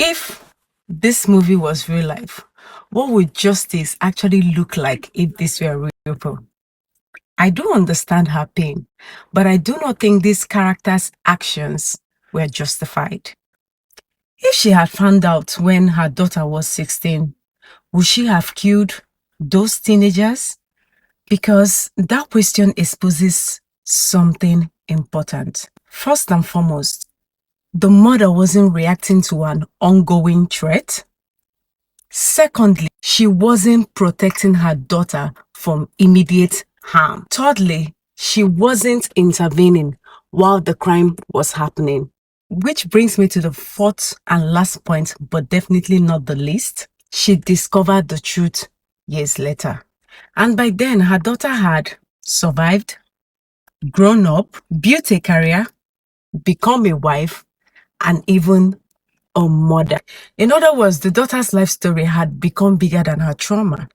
If this movie was real life, what would justice actually look like if this were real people? I do understand her pain, but I do not think this character's actions were justified. If she had found out when her daughter was 16, would she have killed those teenagers? Because that question exposes something important. First and foremost, the mother wasn't reacting to an ongoing threat. Secondly, she wasn't protecting her daughter from immediate harm. Thirdly, she wasn't intervening while the crime was happening. Which brings me to the fourth and last point, but definitely not the least. She discovered the truth years later. And by then, her daughter had survived, grown up, built a career, become a wife, and even a mother. In other words, the daughter's life story had become bigger than her trauma.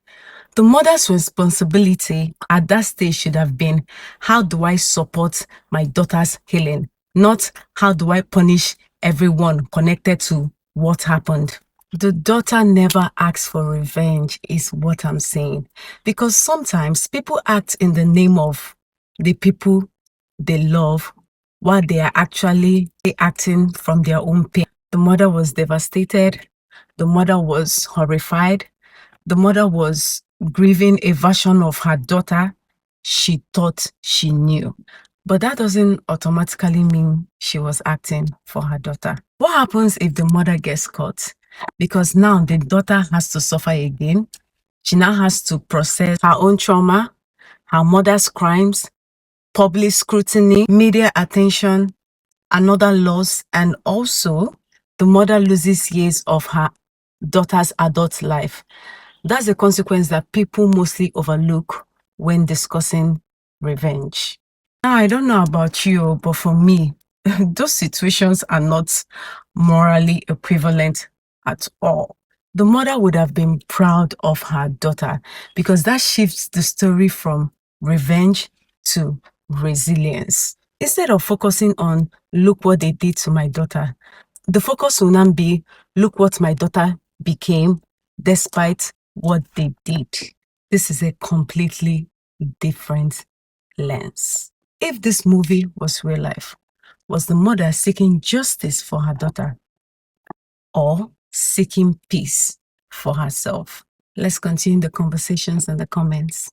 The mother's responsibility at that stage should have been, how do I support my daughter's healing? Not how do I punish everyone connected to what happened. The daughter never asks for revenge is what I'm saying. Because sometimes people act in the name of the people they love while they are actually acting from their own pain. The mother was devastated. The mother was horrified. The mother was grieving a version of her daughter she thought she knew. But that doesn't automatically mean she was acting for her daughter. What happens if the mother gets caught? Because now the daughter has to suffer again. She now has to process her own trauma, her mother's crimes, public scrutiny, media attention, another loss, and also the mother loses years of her daughter's adult life. That's a consequence that people mostly overlook when discussing revenge. Now, I don't know about you, but for me, those situations are not morally equivalent at all. The mother would have been proud of her daughter because that shifts the story from revenge to resilience. Instead of focusing on, look what they did to my daughter, the focus will now be, look what my daughter became despite what they did. This is a completely different lens. If this movie was real life, was the mother seeking justice for her daughter or seeking peace for herself? Let's continue the conversations in the comments.